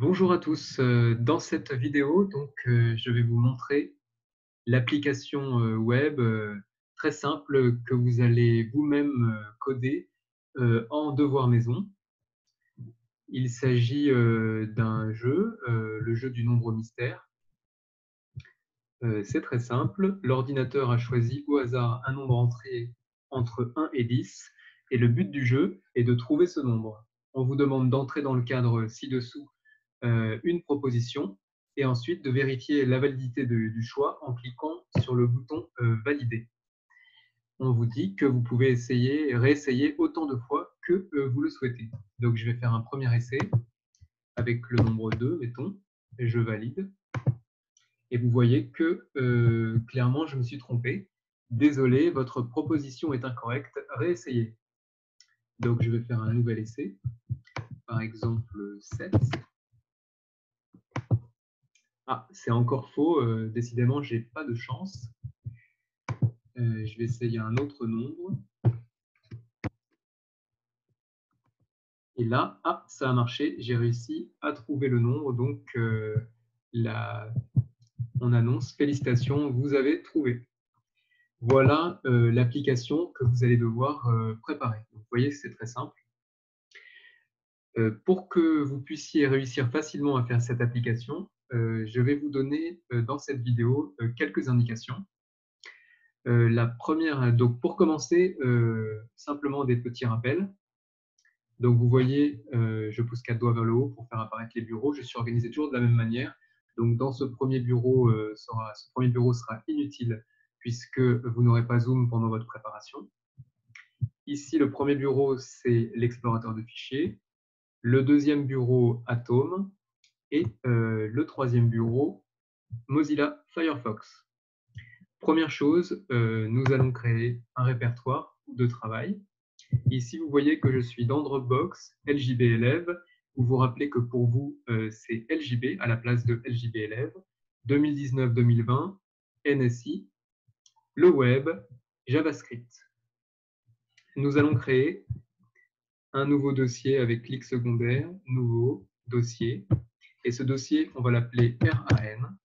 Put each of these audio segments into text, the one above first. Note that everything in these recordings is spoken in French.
Bonjour à tous. Dans cette vidéo, je vais vous montrer l'application web très simple que vous allez vous-même coder en devoir maison. Il s'agit d'un jeu, le jeu du nombre mystère. C'est très simple. L'ordinateur a choisi au hasard un nombre entré entre 1 et 10 et le but du jeu est de trouver ce nombre. On vous demande d'entrer dans le cadre ci-dessous une proposition et ensuite de vérifier la validité du choix en cliquant sur le bouton Valider. On vous dit que vous pouvez réessayer autant de fois que vous le souhaitez. Donc je vais faire un premier essai avec le nombre 2, mettons, et je valide. Et vous voyez que clairement je me suis trompé. Désolé, votre proposition est incorrecte, réessayez. Donc je vais faire un nouvel essai, par exemple 7. Ah, c'est encore faux, décidément, j'ai pas de chance. Je vais essayer un autre nombre. Et là, ah, ça a marché, j'ai réussi à trouver le nombre. Donc, on annonce, félicitations, vous avez trouvé. Voilà l'application que vous allez devoir préparer. Donc, vous voyez, c'est très simple. Pour que vous puissiez réussir facilement à faire cette application, je vais vous donner dans cette vidéo quelques indications. La première, donc pour commencer, simplement des petits rappels. Donc vous voyez, je pousse 4 doigts vers le haut pour faire apparaître les bureaux. Je suis organisé toujours de la même manière. Donc dans ce premier bureau, sera inutile puisque vous n'aurez pas Zoom pendant votre préparation. Ici, le premier bureau, c'est l'explorateur de fichiers. Le deuxième bureau, Atom. Et le troisième bureau, Mozilla Firefox. Première chose, nous allons créer un répertoire de travail. Ici, vous voyez que je suis dans Dropbox, LJB élève. Vous vous rappelez que pour vous, c'est LJB à la place de LJB élève. 2019-2020, NSI, le web, JavaScript. Nous allons créer un nouveau dossier avec clic secondaire, nouveau dossier. Et ce dossier, on va l'appeler RAN,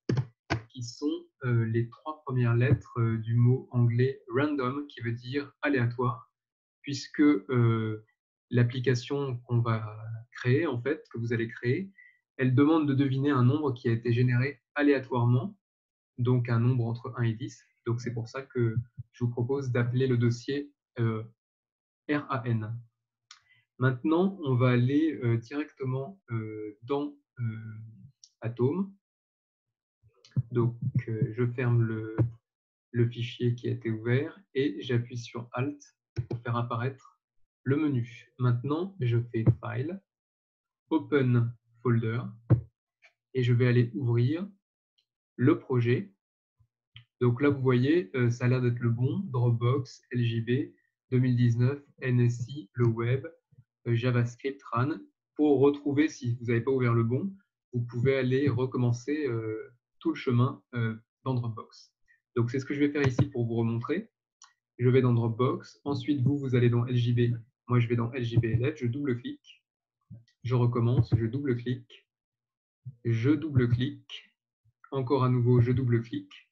qui sont les 3 premières lettres du mot anglais random, qui veut dire aléatoire, puisque l'application qu'on va créer, en fait, que vous allez créer, elle demande de deviner un nombre qui a été généré aléatoirement, donc un nombre entre 1 et 10. Donc c'est pour ça que je vous propose d'appeler le dossier RAN. Maintenant, on va aller directement dans Atom. Donc, je ferme le fichier qui a été ouvert et j'appuie sur Alt pour faire apparaître le menu. Maintenant, je fais File, Open Folder et je vais aller ouvrir le projet. Donc là, vous voyez, ça a l'air d'être le bon, Dropbox, LJB, 2019, NSI, le web, JavaScript, RAN. Pour retrouver, si vous n'avez pas ouvert le bon, vous pouvez aller recommencer tout le chemin dans Dropbox. Donc c'est ce que je vais faire ici pour vous remontrer. Je vais dans Dropbox. Ensuite, vous allez dans LJB. Moi, je vais dans LJB élève. Je double-clique. Je recommence. Je double-clique. Je double-clique. Encore à nouveau, je double-clique.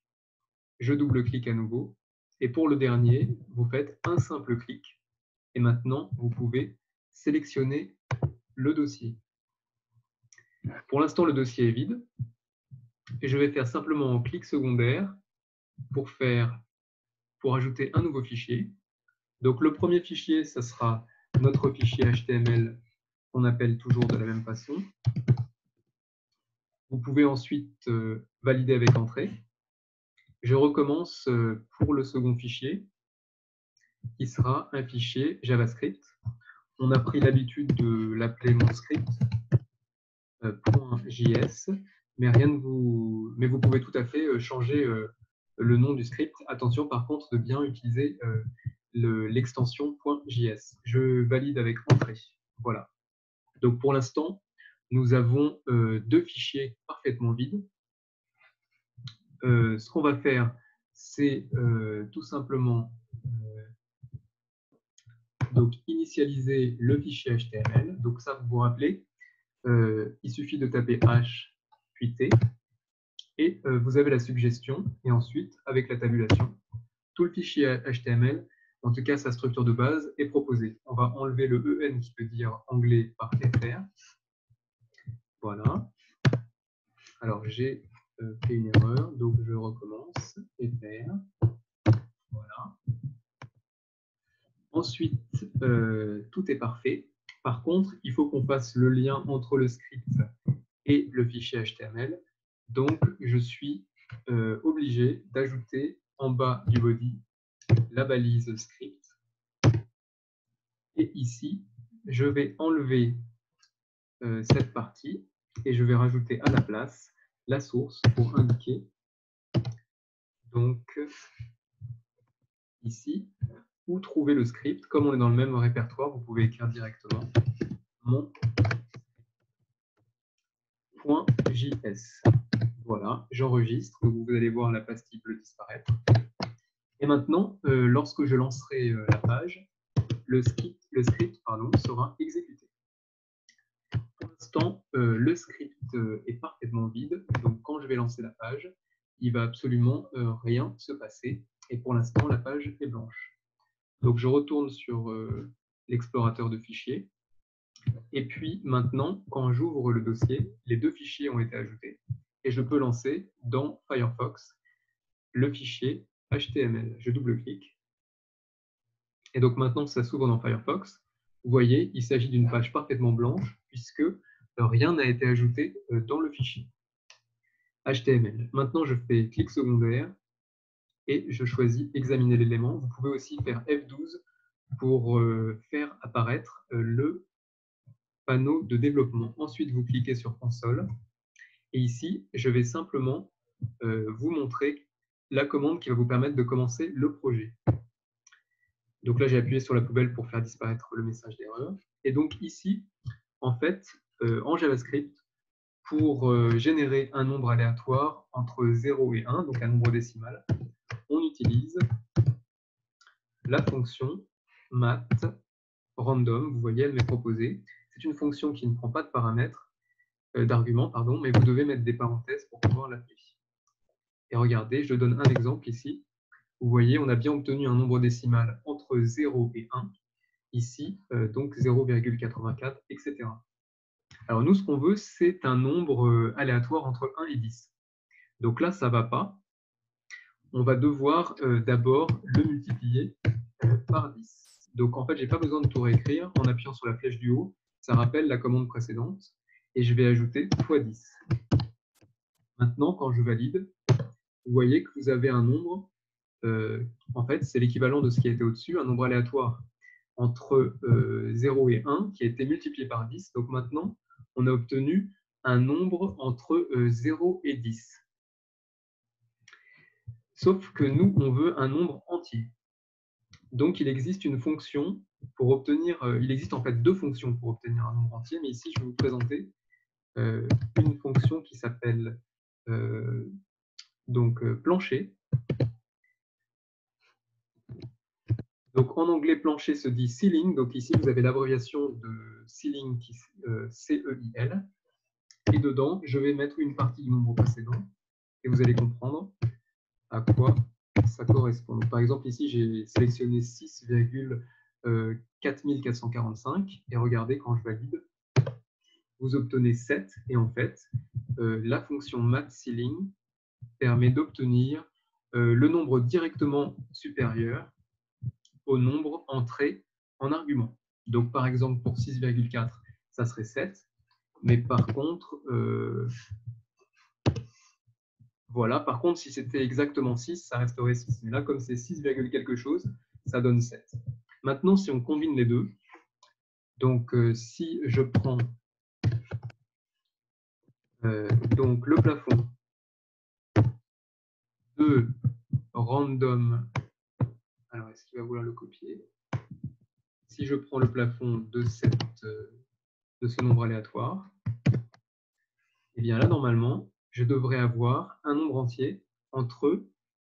Je double-clique à nouveau. Et pour le dernier, vous faites un simple clic. Et maintenant, vous pouvez sélectionner le dossier. Pour l'instant, le dossier est vide. Et je vais faire simplement un clic secondaire pour ajouter un nouveau fichier. Donc, le premier fichier, ça sera notre fichier HTML qu'on appelle toujours de la même façon. Vous pouvez ensuite valider avec entrée. Je recommence pour le second fichier, qui sera un fichier JavaScript. On a pris l'habitude de l'appeler mon script .js, mais vous pouvez tout à fait changer le nom du script. Attention par contre de bien utiliser l'extension .js. Je valide avec entrée. Voilà. Donc pour l'instant, nous avons deux fichiers parfaitement vides. Ce qu'on va faire, c'est tout simplement donc initialiser le fichier HTML. Donc ça, vous vous rappelez, il suffit de taper H puis T et vous avez la suggestion. Et ensuite, avec la tabulation, tout le fichier HTML, en tout cas sa structure de base, est proposé. On va enlever le EN qui veut dire anglais par FR. Voilà. Alors j'ai fait une erreur, donc je recommence. FR. Voilà. Ensuite, tout est parfait. Par contre, il faut qu'on fasse le lien entre le script et le fichier HTML. Donc, je suis obligé d'ajouter en bas du body la balise script. Et ici, je vais enlever cette partie et je vais rajouter à la place la source pour indiquer. Donc, ici, où trouver le script. Comme on est dans le même répertoire, vous pouvez écrire directement mon .js. Voilà, j'enregistre. Vous allez voir la pastille bleue disparaître. Et maintenant, lorsque je lancerai la page, le script sera exécuté. Pour l'instant, le script est parfaitement vide. Donc, quand je vais lancer la page, il ne va absolument rien se passer. Et pour l'instant, la page est blanche. Donc, je retourne sur l'explorateur de fichiers. Et puis maintenant, quand j'ouvre le dossier, les deux fichiers ont été ajoutés et je peux lancer dans Firefox le fichier HTML. Je double-clique. Et donc maintenant que ça s'ouvre dans Firefox, vous voyez, il s'agit d'une page parfaitement blanche puisque rien n'a été ajouté dans le fichier HTML. Maintenant, je fais clic secondaire et je choisis examiner l'élément. Vous pouvez aussi faire F12 pour faire apparaître le panneau de développement. Ensuite, vous cliquez sur console. Et ici, je vais simplement vous montrer la commande qui va vous permettre de commencer le projet. Donc là, j'ai appuyé sur la poubelle pour faire disparaître le message d'erreur. Et donc ici, en fait, en JavaScript, pour générer un nombre aléatoire entre 0 et 1, donc un nombre décimal, on utilise la fonction math random. Vous voyez, elle m'est proposée. C'est une fonction qui ne prend pas de paramètres, d'arguments, pardon, mais vous devez mettre des parenthèses pour pouvoir l'appeler. Et regardez, je donne un exemple ici. Vous voyez, on a bien obtenu un nombre décimal entre 0 et 1. Ici, donc 0,84, etc. Alors nous, ce qu'on veut, c'est un nombre aléatoire entre 1 et 10. Donc là, ça ne va pas. On va devoir d'abord le multiplier par 10. Donc en fait, je n'ai pas besoin de tout réécrire. En appuyant sur la flèche du haut, ça rappelle la commande précédente. Et je vais ajouter x 10. Maintenant, quand je valide, vous voyez que vous avez un nombre, en fait, c'est l'équivalent de ce qui a été au-dessus, un nombre aléatoire entre 0 et 1 qui a été multiplié par 10. Donc maintenant, on a obtenu un nombre entre 0 et 10. Sauf que nous, on veut un nombre entier. Donc, il existe une fonction pour obtenir... il existe en fait deux fonctions pour obtenir un nombre entier, mais ici, je vais vous présenter une fonction qui s'appelle plancher. Donc, en anglais, plancher se dit ceiling. Donc, ici, vous avez l'abréviation de ceiling, qui C-E-I-L. Et dedans, je vais mettre une partie du nombre précédent. Et vous allez comprendre à quoi ça correspond. Donc, par exemple, ici, j'ai sélectionné 6,4445. Et regardez, quand je valide, vous obtenez 7. Et en fait, la fonction mathCeiling permet d'obtenir le nombre directement supérieur au nombre entré en argument. Donc, par exemple, pour 6,4, ça serait 7. Mais par contre, voilà, par contre, si c'était exactement 6, ça resterait 6. Mais là, comme c'est 6, quelque chose, ça donne 7. Maintenant, si on combine les deux, donc si je prends donc le plafond de random, alors est-ce qu'il va vouloir le copier? Si je prends le plafond de ce nombre aléatoire, et bien là, normalement, je devrais avoir un nombre entier entre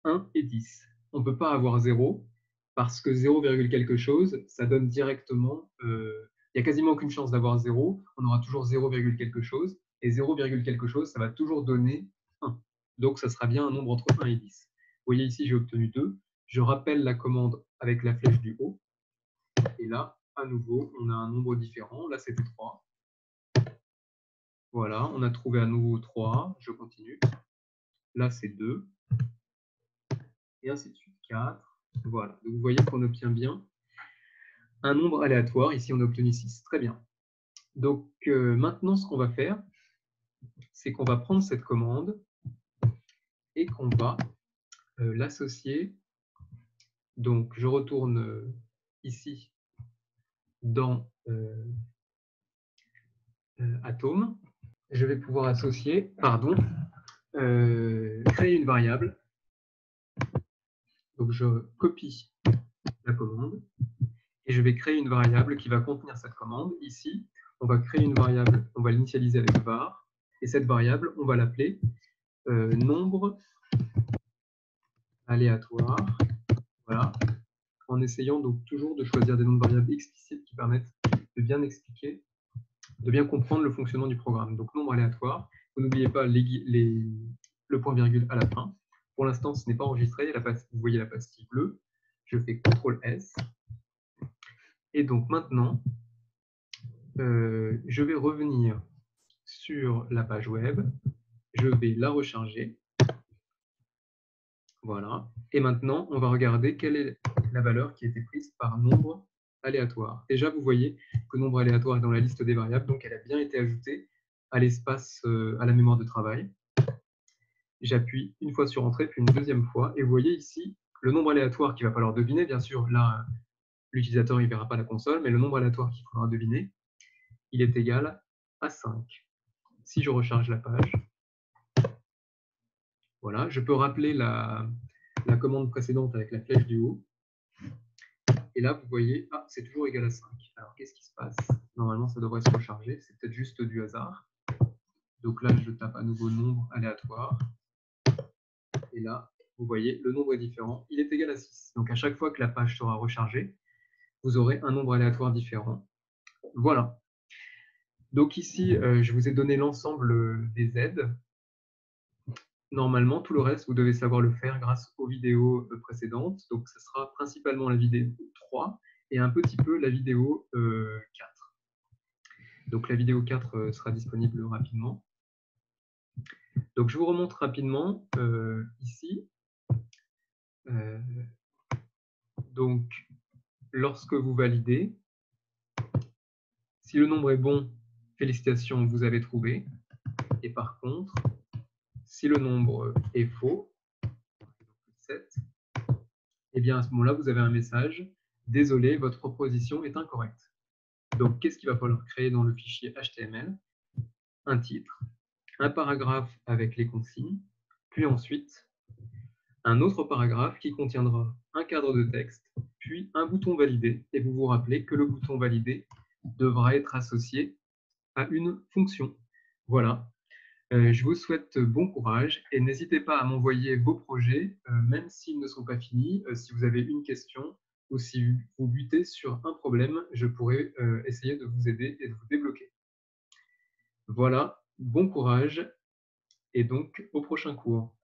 1 et 10. On ne peut pas avoir 0, parce que 0, quelque chose, ça donne directement... il il n'y a quasiment aucune chance d'avoir 0. On aura toujours 0, quelque chose. Et 0, quelque chose, ça va toujours donner 1. Donc, ça sera bien un nombre entre 1 et 10. Vous voyez ici, j'ai obtenu 2. Je rappelle la commande avec la flèche du haut. Et là, à nouveau, on a un nombre différent. Là, c'était 3. Voilà, on a trouvé à nouveau 3. Je continue. Là, c'est 2. Et ainsi de suite. 4. Voilà. Donc, vous voyez qu'on obtient bien un nombre aléatoire. Ici, on a obtenu 6. Très bien. Donc, maintenant, ce qu'on va faire, c'est qu'on va prendre cette commande et qu'on va l'associer. Donc, je retourne ici dans Atome. Je vais pouvoir associer, créer une variable. Donc, je copie la commande et je vais créer une variable qui va contenir cette commande. Ici, on va créer une variable, on va l'initialiser avec var, et cette variable, on va l'appeler nombre aléatoire. Voilà. En essayant donc toujours de choisir des noms de variables explicites qui permettent de bien expliquer, de bien comprendre le fonctionnement du programme. Donc nombre aléatoire, vous n'oubliez pas le point virgule à la fin. Pour l'instant, ce n'est pas enregistré, vous voyez la pastille bleue. Je fais CTRL S. Et donc maintenant, je vais revenir sur la page web, je vais la recharger. Voilà. Et maintenant, on va regarder quelle est la valeur qui a été prise par nombre aléatoire. Déjà, vous voyez que nombre aléatoire est dans la liste des variables, donc elle a bien été ajoutée à l'espace, à la mémoire de travail. J'appuie une fois sur Entrée, puis une deuxième fois, et vous voyez ici le nombre aléatoire qu'il va falloir deviner. Bien sûr, là, l'utilisateur ne verra pas la console, mais le nombre aléatoire qu'il faudra deviner, il est égal à 5. Si je recharge la page, voilà, je peux rappeler la commande précédente avec la flèche du haut. Et là, vous voyez, c'est toujours égal à 5. Alors, qu'est-ce qui se passe? Normalement, ça devrait se recharger. C'est peut-être juste du hasard. Donc là, je tape à nouveau nombre aléatoire. Et là, vous voyez, le nombre est différent. Il est égal à 6. Donc, à chaque fois que la page sera rechargée, vous aurez un nombre aléatoire différent. Voilà. Donc ici, je vous ai donné l'ensemble des aides. Normalement, tout le reste, vous devez savoir le faire grâce aux vidéos précédentes. Donc, ce sera principalement la vidéo 3 et un petit peu la vidéo 4. Donc, la vidéo 4 sera disponible rapidement. Donc, je vous remontre rapidement ici. Donc, lorsque vous validez, si le nombre est bon, félicitations, vous avez trouvé. Et par contre, si le nombre est faux, 7, eh bien à ce moment-là, vous avez un message. Désolé, votre proposition est incorrecte. Donc, qu'est-ce qu'il va falloir créer dans le fichier HTML? Un titre, un paragraphe avec les consignes, puis ensuite un autre paragraphe qui contiendra un cadre de texte, puis un bouton validé. Et vous vous rappelez que le bouton validé devra être associé à une fonction. Voilà. Je vous souhaite bon courage et n'hésitez pas à m'envoyer vos projets, même s'ils ne sont pas finis. Si vous avez une question ou si vous butez sur un problème, je pourrai essayer de vous aider et de vous débloquer. Voilà, bon courage et donc au prochain cours.